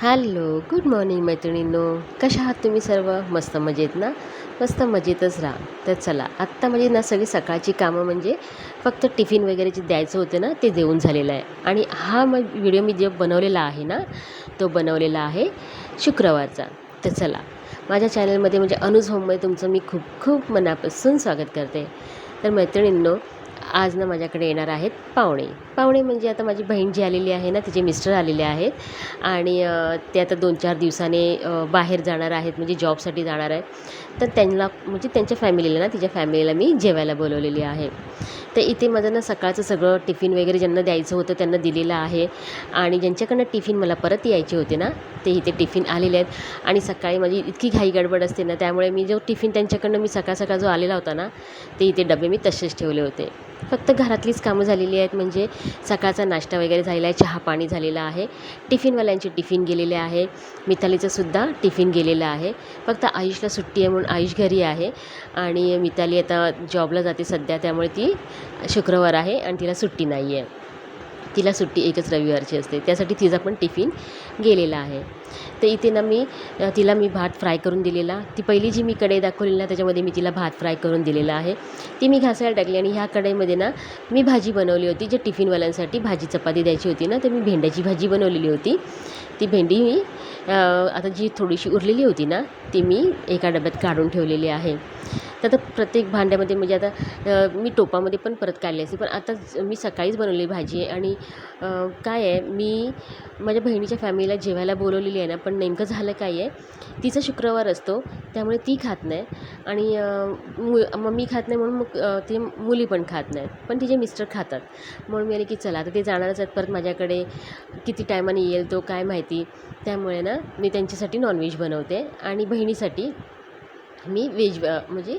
Hello, good morning मैत्रिणींनो. कशा आहात तुम्ही सर्व? मस्त मजेत ना? मस्त मजेतच राहा. तर चला, आत्ता म्हणजे ना सगळी सकाळची कामं म्हणजे फक्त टिफिन वगैरे जे द्यायचं होतं ना, ते देऊन झालेलं आहे. आणि हा मग व्हिडिओ मी जो बनवलेला आहे ना, तो बनवलेला आहे शुक्रवारचा. तर चला, माझ्या चॅनलमध्ये म्हणजे अनुज होममध्ये तुमचं मी खूप खूप मनापासून स्वागत करते. तर मैत्रिणींनो, आज ना माझ्याकडे येणार आहेत पाहुणे. पाहुणे म्हणजे आता माझी बहीण जी आलेली आहे ना, तिचे मिस्टर आलेले आहेत आणि ते आता 2-4 दिवसाने बाहेर जाणार आहेत, म्हणजे जॉबसाठी जाणार आहे. तर त्यांना म्हणजे त्यांच्या फॅमिलीला ना, तिच्या फॅमिलीला मी जेवायला बोलवलेली आहे. तर इथे माझं ना सकाळचं सगळं टिफिन वगैरे ज्यांना द्यायचं होतं त्यांना दिलेलं आहे. आणि ज्यांच्याकडनं टिफिन मला परत यायचे होते ना, ते इथे टिफिन आलेले आहेत. आणि सकाळी माझी इतकी घाई गडबड असते ना, त्यामुळे मी जो टिफिन त्यांच्याकडनं मी सकाळ सकाळ जो आलेला होता ना, ते इथे डबे मी तसेच ठेवले होते. फक्त घरातलीच कामं झालेली आहेत, म्हणजे सकाळचा नाश्ता वगैरे झालेला आहे, चहा पाणी झालेलं आहे, टिफिनवाल्यांचे टिफिन गेलेले आहे, मितालीचंसुद्धा टिफिन गेलेलं आहे. फक्त आयुषला सुट्टी आहे म्हणून आयुष घरी आहे. आणि मिताली आता जॉबला जाते सध्या, त्यामुळे ती शुक्रवार आहे आणि तिला सुट्टी नाही आहे. तिला सुट्टी एकच रविवारची असते, त्यासाठी तिचा पण टिफिन गेलेला आहे. तर इथे ना तिला मी भात फ्राय करून दिलेला. ती पहिली जी मी कढई दाखवली ना, त्याच्यामध्ये मी तिला भात फ्राय करून दिलेला आहे. ती मी घासायला टाकली आणि ह्या कढईमध्ये ना मी भाजी बनवली होती. जे टिफिनवाल्यांसाठी भाजी चपाती द्यायची होती ना, तर मी भेंड्याची भाजी बनवलेली होती. ती भेंडी मी आता जी थोडीशी उरलेली होती ना, ती मी एका डब्यात काढून ठेवलेली आहे. तर आता प्रत्येक भांड्यामध्ये म्हणजे आता मी टोपामध्ये पण परत काढली असते, पण आता मी सकाळीच बनवलेली भाजी आहे. आणि काय आहे, मी माझ्या बहिणीच्या फॅमिलीला जेवायला बोलवलेली आहे ना, पण नेमकं झालं काय आहे, तिचा शुक्रवार असतो, त्यामुळे ती खात नाही. आणि मम्मी खात नाही म्हणून मग ते मुली पण खात नाहीत, पण तिचे मिस्टर खातात. म्हणून मी आले की चला, आता ते जाणारच आहेत परत माझ्याकडे, किती टायमाने येईल तो काय माहिती. त्यामुळे ना मी त्यांच्यासाठी नॉनव्हेज बनवते आणि बहिणीसाठी मी म्हणजे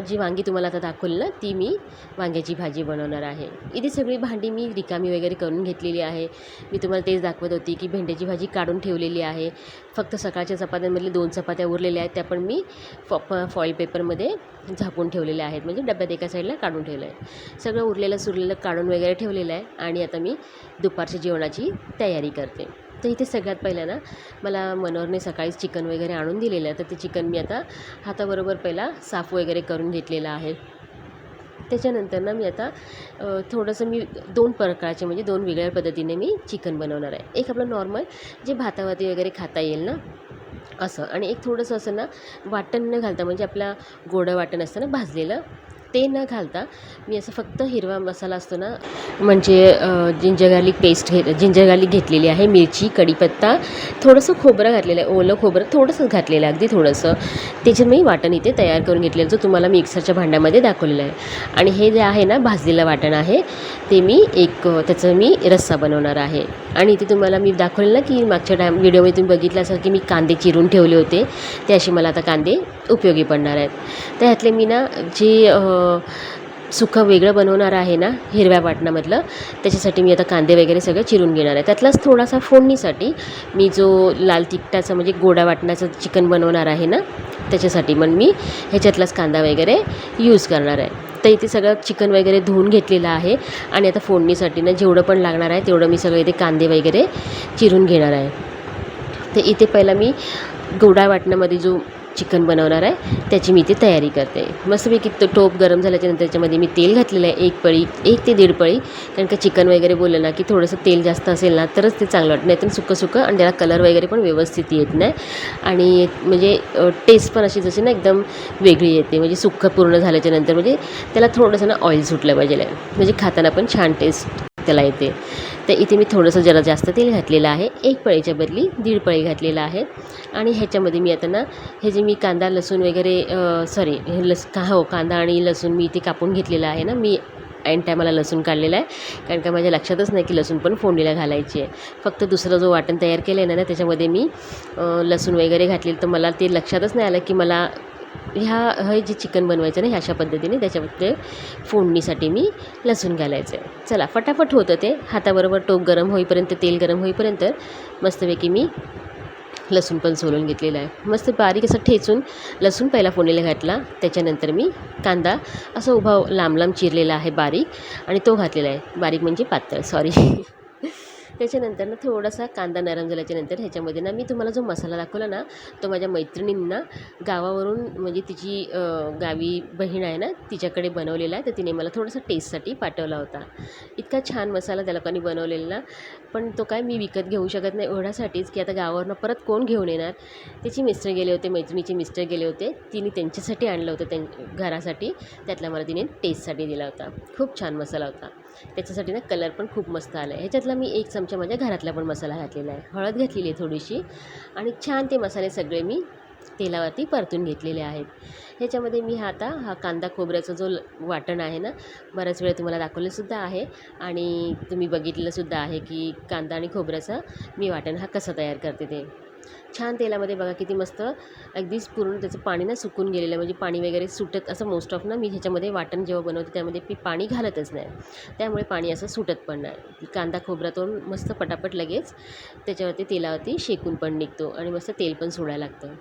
जी वांगी तुम्हाला आता दाखवली ना, ती मी वांग्याची भाजी बनवणार आहे. इथे सगळी भांडी मी रिकामी वगैरे करून घेतलेली आहे. मी तुम्हाला तेच दाखवत होती की भेंड्याची भाजी काढून ठेवलेली आहे. फक्त सकाळच्या चपात्यांमधले 2 चपात्या उरलेल्या आहेत, त्या पण मी फॉईल पेपरमध्ये झाकून ठेवलेल्या आहेत, म्हणजे डब्यात एका साईडला काढून ठेवलं आहे. सगळं उरलेलं सुरलेलं काढून वगैरे ठेवलेलं आहे. आणि आता मी दुपारच्या जेवणाची तयारी करते. तर इथे सगळ्यात पहिलं ना, मला मनोहरने सकाळीच चिकन वगैरे आणून दिलेलं आहे. तर ते चिकन मी आता हाताबरोबर पहिला साफ वगैरे करून घेतलेलं आहे. त्याच्यानंतर ना मी आता थोडंसं मी 2 प्रकारचे म्हणजे 2 वेगळ्या पद्धतीने मी चिकन बनवणार आहे. एक आपलं नॉर्मल जे भातावरती वगैरे खाता येईल ना असं, आणि एक थोडंसं असं ना वाटण न घालता, म्हणजे आपला गोडं वाटण असतं ना भाजलेलं, ते न घालता मी असं फक्त हिरवा मसाला असतो ना, म्हणजे जिंजर गार्लिक घेतलेली आहे, मिरची, कढीपत्ता, थोडंसं खोबरं घातलेलं आहे, ओलं खोबरं थोडंसं घातलेलं आहे, अगदी थोडंसं. त्याचं मी वाटण इथे तयार करून घेतलेलं, जो तुम्हाला मी मिक्सरच्या भांड्यामध्ये दाखवलेलं आहे. आणि हे जे आहे ना भाजलेलं वाटण आहे, ते मी त्याचं मी रस्सा बनवणार आहे. आणि इथे तुम्हाला मी दाखवलेलं ना की मागच्या व्हिडिओमध्ये तुम्ही बघितलं असाल की मी कांदे चिरून ठेवले होते, ते असे मला आता कांदे उपयोगी पडणार आहेत. तर ह्यातले मी ना जे सुकं वेगळं बनवणार आहे ना हिरव्या वाटणामधलं, त्याच्यासाठी मी आता कांदे वगैरे सगळं चिरून घेणार आहे. त्यातलाच थोडासा फोडणीसाठी मी जो लाल तिखटाचा म्हणजे गोडा वाटणाचं चिकन बनवणार आहे ना, त्याच्यासाठी मग मी ह्याच्यातलाच कांदा वगैरे यूज करणार आहे. तर इथे सगळं चिकन वगैरे धुवून घेतलेलं आहे. आणि आता फोडणीसाठी ना जेवढं पण लागणार आहे तेवढं मी सगळं इथे कांदे वगैरे चिरून घेणार आहे. तर इथे पहिला मी गोडा वाटणामध्ये जो चिकन बनवणार आहे त्याची मी इथे तयारी करते. मस्तपैकी टोप गरम झाल्याच्यानंतर त्याच्यामध्ये मी तेल घातलेलं आहे, 1 ते 1.5 पळी. कारण का चिकन वगैरे बोललं ना की थोडंसं तेल जास्त असेल ना तरच ते चांगलं वाटतं, नाही तर सुकं आणि त्याला कलर वगैरे पण व्यवस्थित येत नाही. आणि म्हणजे टेस्ट पण अशी जशी ना एकदम वेगळी येते, म्हणजे सुकं पूर्ण झाल्याच्यानंतर म्हणजे त्याला थोडंसं ना ऑइल सुटलं पाहिजे, म्हणजे खाताना पण छान टेस्ट त्याला येते. तर इथे मी थोडंसं जरा जास्त तेल घातलेलं आहे, 1 पळीच्या बदली 1.5 पळी घातलेलं आहे. आणि ह्याच्यामध्ये मी आता ना हे जे मी कांदा लसूण वगैरे कांदा आणि लसूण मी इथे कापून घेतलेलं आहे ना, मी ऐन टायमाला लसूण काढलेला आहे, कारण का माझ्या लक्षातच नाही की लसूण पण फोडणीला घालायची आहे. फक्त दुसरं जो वाटण तयार केलं आहे ना त्याच्यामध्ये मी लसूण वगैरे घातलेलं, तर मला ते लक्षातच नाही आलं की मला हे जे चिकन बनवायचं ना अशा पद्धतीने त्याच्यामध्ये फोडणीसाठी मी लसूण घालायचं आहे. चला फटाफट होतं ते, हाताबरोबर टोप गरम होईपर्यंत, तेल गरम होईपर्यंत मस्तपैकी मी लसूण पण सोलून घेतलेला आहे. मस्त बारीक असं ठेचून लसूण पहिला फोडणीला घातला, त्याच्यानंतर मी कांदा असं उभा लांब लांब चिरलेला आहे बारीक, आणि तो घातलेला आहे. बारीक म्हणजे पातळ, सॉरी. त्याच्यानंतर ना थोडासा कांदा नरम झाल्याच्यानंतर ह्याच्यामध्ये ना मी तुम्हाला जो मसाला दाखवला ना, तो माझ्या मैत्रिणींना गावावरून म्हणजे तिची गावी बहीण आहे ना, तिच्याकडे बनवलेला आहे. तर तिने मला थोडंसं टेस्टसाठी पाठवला होता. इतका छान मसाला त्या लोकांनी बनवलेला ना, पण तो काय मी विकत घेऊ शकत नाही एवढ्यासाठीच की आता गावावरून परत कोण घेऊन येणार. त्याची मिस्टर गेले होते, मैत्रिणीचे मिस्टर गेले होते. तिने त्यांच्यासाठी आणलं होतं घरासाठी. त्यातला मला तिने टेस्टसाठी दिला होता. खूप छान मसाला होता. त्याच्यासाठी ना कलर पण खूप मस्त आला आहे. ह्याच्यातला मी 1 चमचा माझ्या घरातला पण मसाला घातलेला आहे. हळद घातलेली आहे थोडीशी आणि छान ते मसाले सगळे मी तेलावरती परतून घेतलेले आहेत. ह्याच्यामध्ये मी हा कांदा खोबऱ्याचा जो वाटण आहे ना, बऱ्याच वेळा तुम्हाला दाखवलेसुद्धा आहे आणि तुम्ही बघितलेलंसुद्धा आहे की कांदा आणि खोबऱ्याचं मी वाटण कसं तयार करते ते. छान तेलामध्ये बघा किती मस्त अगदीच पूर्ण त्याचं पाणी ना सुकून गेलेलं आहे. म्हणजे पाणी वगैरे सुटत असं मोस्ट ऑफ ना मी ह्याच्यामध्ये वाटण जेव्हा बनवते त्यामध्ये मी पाणी घालतच नाही. त्यामुळे पाणी असं सुटत पण नाही. कांदा खोबऱ्यातून मस्त पटापट लगेच त्याच्यावरती तेलावरती शेकून पण निघतो आणि मस्त तेल पण सोडायला लागतं.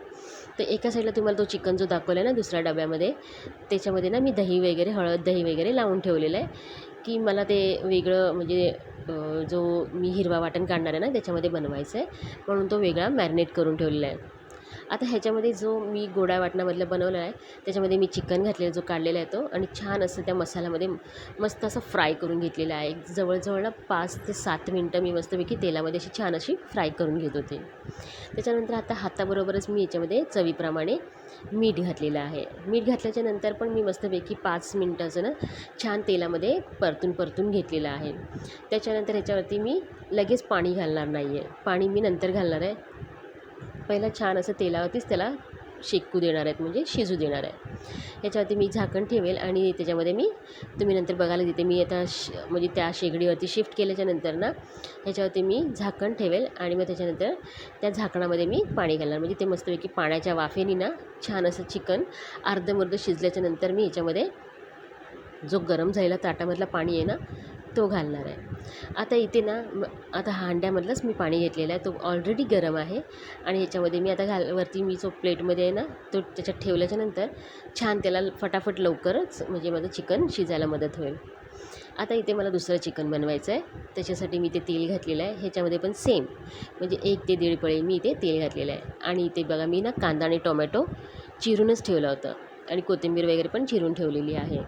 तर एका साईडला तुम्हाला तो चिकन जो दाखवला आहे ना दुसऱ्या डब्यामध्ये, त्याच्यामध्ये ना मी दही वगैरे दही वगैरे लावून ठेवलेलं आहे की मला ते वेगळं म्हणजे जो मी हिरवा वाटण काढणार आहे ना त्याच्यामध्ये बनवायचं आहे, म्हणून तो वेगळा मॅरिनेट करून ठेवलेला आहे. आता ह्याच्यामध्ये जो मी गोडा वाटणामधला बनवला आहे त्याच्यामध्ये मी चिकन घातलेला जो काढलेला आहे तो आणि छान असं त्या मसाल्यामध्ये मस्त असं फ्राय करून घेतलेला आहे. जवळजवळ ना 5 ते 7 मिनटं मी मस्तपैकी तेलामध्ये छान अशी फ्राय करून घेत होते. त्याच्यानंतर आता हाताबरोबरच मी याच्यामध्ये चवीप्रमाणे मीठ घातलेलं आहे. मीठ घातल्याच्यानंतर पण मी मस्तपैकी 5 मिनटाचं ना छान तेलामध्ये परतून घेतलेलं आहे. त्याच्यानंतर ह्याच्यावरती मी लगेच पाणी घालणार नाही आहे. पाणी मी नंतर घालणार आहे. पहिलं छान असं तेलावरतीच त्याला शेकू देणार आहेत म्हणजे शिजू देणार आहे. ह्याच्यावरती मी झाकण ठेवेल आणि त्याच्यामध्ये तुम्ही नंतर बघायला देते मी आता म्हणजे त्या शेगडीवरती शिफ्ट केल्याच्यानंतर ना ह्याच्यावरती मी झाकण ठेवेल आणि मग त्याच्यानंतर त्या झाकणामध्ये मी पाणी घालणार. म्हणजे ते मस्तपैकी पाण्याच्या वाफेने ना छान असं चिकन अर्धमुर्ध शिजल्याच्यानंतर मी ह्याच्यामध्ये जो गरम झालेला ताटामधला पाणी आहे ना तो घालणार आहे. आता इथे ना आता हांड्यामधलंच मी पाणी घेतलेलं आहे. तो ऑलरेडी गरम आहे आणि ह्याच्यामध्ये मी आता वरती मी जो प्लेटमध्ये आहे ना तो त्याच्यात ठेवल्याच्यानंतर छान त्याला फटाफट लवकरच म्हणजे माझं चिकन शिजायला मदत होईल. आता इथे मला दुसरं चिकन बनवायचं आहे. त्याच्यासाठी मी ते तेल घातलेलं आहे. ह्याच्यामध्ये पण सेम म्हणजे 1 ते 1.5 पळी मी इथे तेल घातलेलं आहे आणि इथे बघा मी ना कांदा आणि टोमॅटो चिरूनच ठेवलं होतं आणि कोथिंबीर वगैरे पण चिरून ठेवलेली आहे.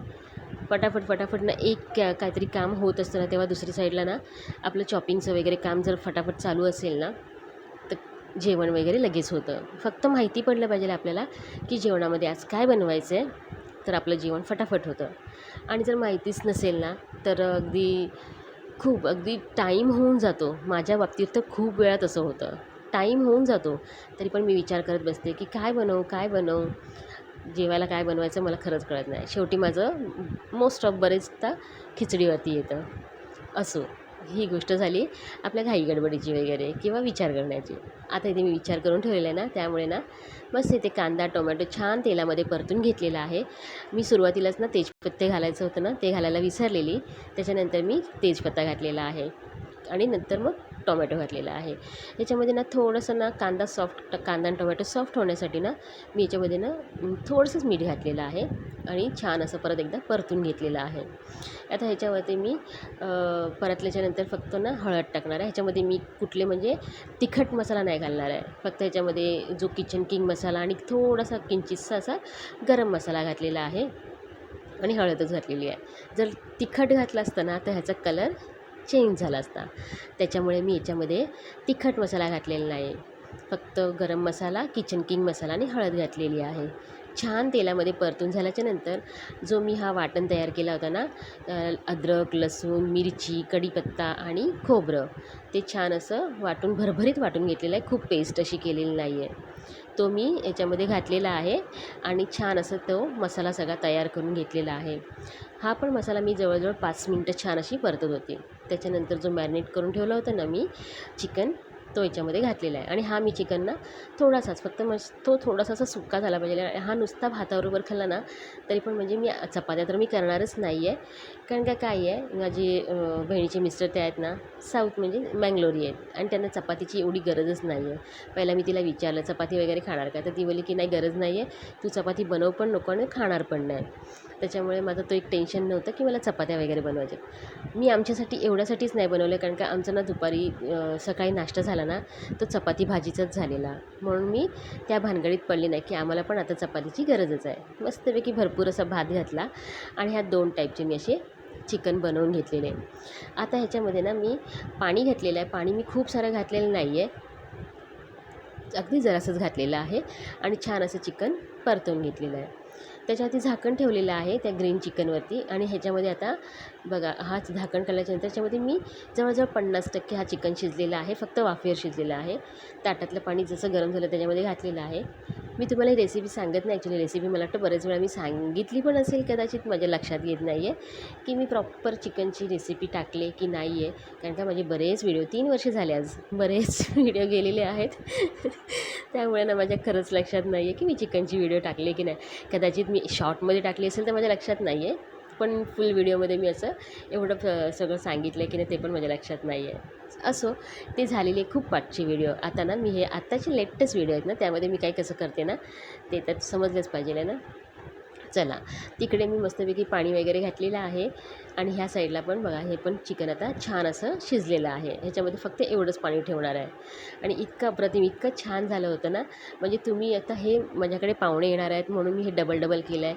फटाफट ना काहीतरी काम होत असतं ना तेव्हा दुसरी साईडला ना आपलं चॉपिंगचं वगैरे काम जर फटाफट चालू असेल ना तर जेवण वगैरे लगेच होतं. फक्त माहिती पडलं पाहिजे आपल्याला की जेवणामध्ये आज काय बनवायचं आहे, तर आपलं जेवण फटाफट होतं. आणि जर माहितीच नसेल ना तर अगदी टाईम होऊन जातो. माझ्या बाबतीत तर खूप वेळा तसं होतं. टाईम होऊन जातो तरी पण मी विचार करत बसते की काय बनवू जेवायला काय बनवायचं मला खरंच कळत नाही. शेवटी माझं मोस्ट ऑफ बरेचदा खिचडीवरती येतं. असो, ही गोष्ट झाली आपल्या घाईगडबडीची वगैरे किंवा विचार करण्याची. आता इथे मी विचार करून ठेवलेला आहे ना त्यामुळे ना मस्त इथे कांदा टोमॅटो छान तेलामध्ये परतून घेतलेला आहे. मी सुरुवातीलाच ना तेजपत्ते घालायचं होतं ना ते घालायला विसरलेली. त्याच्यानंतर मी तेजपत्ता घातलेला आहे आणि नंतर मग टोमॅटो घातलेला आहे. याच्यामध्ये ना थोडंसं ना कांदा आणि टोमॅटो सॉफ्ट होण्यासाठी ना मी याच्यामध्ये ना थोडंसंच मीठ घातलेलं आहे आणि छान असं परत एकदा परतून घेतलेलं आहे. आता ह्याच्यावरती मी परतल्याच्यानंतर फक्त ना हळद टाकणार आहे. ह्याच्यामध्ये मी कुठले म्हणजे तिखट मसाला नाही घालणार आहे. फक्त ह्याच्यामध्ये जो किचन किंग मसाला आणि थोडासा किंचितसा असा गरम मसाला घातलेला आहे आणि हळदच घातलेली आहे. जर तिखट घातलं असतं ना तर ह्याचा कलर चेंज झाला असता. त्याच्यामुळे मी याच्यामध्ये तिखट मसाला घातलेला नाही. फक्त गरम मसाला, किचन किंग मसाला आणि हळद घातलेली आहे. छान तेलामध्ये परतून झाल्याच्यानंतर जो मी वाटण तयार केला होता ना अद्रक, लसूण, मिरची, कढीपत्ता आणि खोबरं ते छान असं भरभरीत वाटून घेतलेलं आहे. खूप पेस्ट अशी केलेली नाही आहे. तो मी याच्यामध्ये घातलेला आहे आणि छान असं तो मसाला सगळा तयार करून घेतलेला आहे. हा पण मसाला मी जवळजवळ 5 मिनटं छान अशी परतत होती. त्याच्यानंतर जो मॅरिनेट करून ठेवला होता ना मी चिकन तो याच्यामध्ये घातलेला आहे. आणि हा मी चिकन ना थोडासाच फक्त तो थोडासा असा सुक्का झाला पाहिजे. हा नुसता भाताबरोबर खाल्ला ना तरी पण म्हणजे मी चपात्या तर मी करणारच नाही आहे. कारण का काय आहे, माझी बहिणीचे मिस्टर ते आहेत ना साऊथ म्हणजे मँगलोरी आहेत आणि त्यांना चपातीची एवढी गरजच नाही आहे. पहिला मी तिला विचारलं चपाती वगैरे खाणार का, तर ती बोलली की नाही गरज नाही आहे, तू चपाती बनव पण नको आणि खाणार पण नाही. त्याच्यामुळे माझं तो एक टेन्शन नव्हतं की मला चपात्या वगैरे बनवायच्या. मी आमच्यासाठी एवढ्यासाठीच नाही बनवलं कारण का आमचं ना दुपारी सकाळी नाश्ता झाला ना तो चपाती भाजीचाच झालेला, म्हणून मी त्या भानगडीत पडली नाही की आम्हाला पण आता चपातीची गरजच आहे. मस्तपैकी भरपूर असा भात घातला आणि ह्या 2 टाईपचे मी असे चिकन बनवून घेतलेले. आता ह्याच्यामध्ये ना मी पाणी घातलेलं आहे. पाणी मी खूप सारं घातलेलं नाही आहे, अगदी जरासंच घातलेलं आहे आणि छान असं चिकन परतवून घेतलेलं आहे. त्याच्यावरती झाकण ठेवलेलं आहे त्या ग्रीन चिकनवरती आणि ह्याच्यामध्ये आता बघा हा झाकण काढल्याच्यानंतर त्याच्यामध्ये मी जवळजवळ 50% हा चिकन शिजलेला आहे, फक्त वाफेवर शिजलेला आहे. ताटातलं पाणी जसं गरम झालं त्याच्यामध्ये घातलेलं आहे. मी तुम्हाला ही रेसिपी सांगत नाही, ॲक्च्युली रेसिपी मला वाटतं बरेच वेळा मी सांगितली पण असेल कदाचित, माझ्या लक्षात येत नाही आहे की मी प्रॉपर चिकनची रेसिपी टाकले की नाही आहे. कारण का माझे बरेच व्हिडिओ 3 वर्ष झाले आज बरेच व्हिडिओ गेलेले आहेत त्यामुळे ना माझ्या खरंच लक्षात नाही आहे की मी चिकनची व्हिडिओ टाकले की नाही. कदाचित मी शॉर्टमध्ये टाकली असेल तर माझ्या लक्षात नाही आहे, पण फुल व्हिडिओमध्ये मी असं एवढं सगळं सांगितलं आहे की नाही ते पण माझ्या लक्षात नाही आहे. असो, ते झालेली खूप पाठची व्हिडिओ. आता ना मी हे आत्ताचे लेटेस्ट व्हिडिओ आहेत ना त्यामध्ये मी काय कसं करते ना ते तर समजलंच पाहिजे ना. चला, तिकडे मी मस्तपैकी पाणी वगैरे घातलेलं आहे आणि ह्या साईडला पण बघा हे पण चिकन आता छान असं शिजलेलं आहे. ह्याच्यामध्ये फक्त एवढंच पाणी ठेवणार आहे आणि इतकं अप्रतिम इतकं छान झालं होतं ना, म्हणजे तुम्ही आता हे माझ्याकडे पाहुणे येणार आहेत म्हणून मी हे डबल केलं आहे.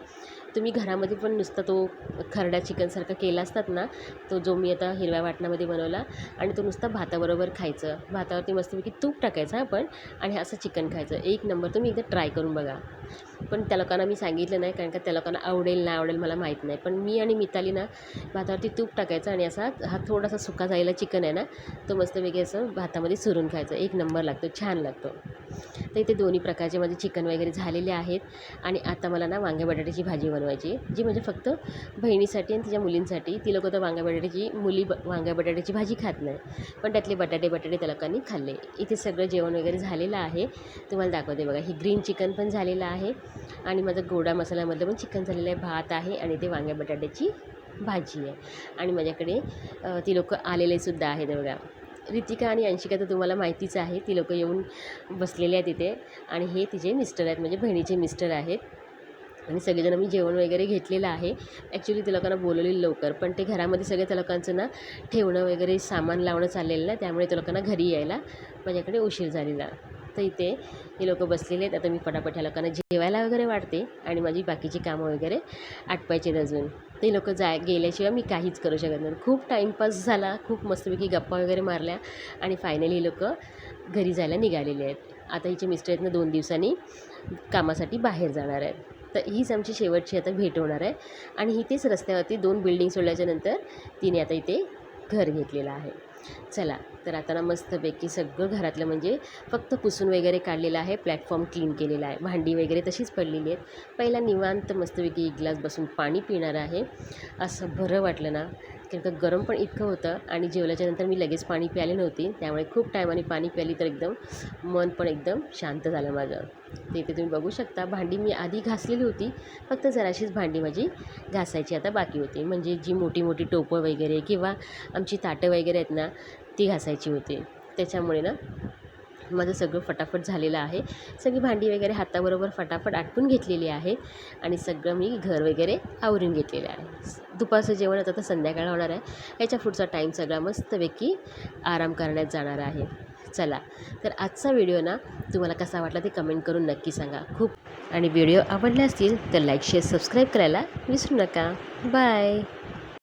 तुम्ही घरामध्ये पण नुसता तो खरडा चिकनसारखा केला असतात ना, तो जो मी आता हिरव्या वाटणामध्ये बनवला आणि तो नुसता भाताबरोबर खायचं. भातावरती मस्तपैकी तूप टाकायचं आपण आणि असं चिकन खायचं. एक नंबर, तुम्ही एकदा ट्राय करून बघा. पण त्या लोकांना मी सांगितलं नाही कारण का त्या लोकांना आवडेल नाही आवडेल मला माहीत नाही, पण मी आणि मिताली ना भातावरती तूप टाकायचं आणि असा हा थोडासा सुका झालेला चिकन आहे ना तो मस्तपैकी असं भातामध्ये चुरून खायचं. एक नंबर लागतो, छान लागतो. तर इथे दोन्ही प्रकारचे माझे चिकन वगैरे झालेले आहेत आणि आता मला ना वांग्या बटाट्याची भाजी बनवायची, जी म्हणजे फक्त बहिणीसाठी आणि तिच्या मुलींसाठी. ती लोकं तर वांग्या बटाट्याची भाजी खात नाही, पण त्यातले बटाटे त्या लोकांनी खाल्ले. इथे सगळं जेवण वगैरे झालेलं आहे, तुम्हाला दाखवते बघा. ही ग्रीन चिकन पण झालेलं आहे आणि माझं गोडा मसाल्यामधलं पण चिकन झालेलं आहे, भात आहे आणि ते वांग्या बटाट्याची भाजी आहे. आणि माझ्याकडे ती लोकं आलेलेसुद्धा आहेत बघा. रितिका आणि अंशिका तर तुम्हाला माहितीच आहे, ती लोकं येऊन बसलेले आहेत तिथे आणि हे तिचे मिस्टर आहेत, म्हणजे बहिणीचे मिस्टर आहेत. आणि सगळेजण मी जेवण वगैरे घेतलेलं आहे. ॲक्च्युली ते लोकांना बोलवलेलं लवकर, पण ते घरामध्ये सगळे त्या लोकांचं ना ठेवणं वगैरे सामान लावणं चाललेलं ना, त्यामुळे त्या लोकांना घरी यायला माझ्याकडे उशीर झालेला. तर इथे हे लोकं बसलेले आहेत. आता मी पटापट ह्या लोकांना जेवायला वगैरे वाढते आणि माझी बाकीची कामं वगैरे आटपायची आहेत अजून. ते लोकं गेल्याशिवाय मी काहीच करू शकत नाही. खूप टाईमपास झाला, खूप मस्तपैकी गप्पा वगैरे मारल्या आणि फायनली हे लोकं घरी जायला निघालेले आहेत. आता हिचे मिस्टर आहेत ना 2 दिवसांनी कामासाठी बाहेर जाणार आहेत. तर हीच आमची शेवटची आता भेट होणार आहे आणि इथेच रस्त्यावरती 2 बिल्डिंग सोडल्याच्यानंतर तिने आता इथे घर घेतलेलं आहे. चला, तर आता ना मस्तपैकी सगळं घरातलं म्हणजे फक्त पुसून वगैरे काढलेलं आहे, प्लॅटफॉर्म क्लीन केलेला आहे, भांडी वगैरे तशीच पडलेली आहेत. पहिला निवांत मस्तपैकी 1 ग्लास बसून पाणी पिणार आहे. असं बरं वाटलं ना, कारण का गरम पण इतकं होतं आणि जेवल्याच्यानंतर मी लगेच पाणी प्यायले नव्हती, त्यामुळे खूप टायमाने पाणी प्यायली तर एकदम मन पण एकदम शांत झालं माझं. तर इथे तुम्ही बघू शकता भांडी मी आधी घासलेली होती, फक्त जराशीच भांडी माझी घासायची आता बाकी होती. म्हणजे जी मोठी टोपं वगैरे किंवा आमची ताटं वगैरे आहेत ना ती घासायची होती. त्याच्यामुळे ना माझं सगळं फटाफट झालेलं आहे. सगळी भांडी वगैरे हाताबरोबर फटाफट आटपून घेतलेली आहे आणि सगळं मी घर वगैरे आवरून घेतलेलं आहे. दुपारचं जेवण आता संध्याकाळ होणार आहे. याच्या पुढचा टाईम सगळा मस्तपैकी आराम करण्यात जाणार आहे. चला, तर आजचा व्हिडिओ ना तुम्हाला कसा वाटला ते कमेंट करून नक्की सांगा. आणि व्हिडिओ आवडले असतील तर लाईक शेअर सबस्क्राईब करायला विसरू नका. बाय.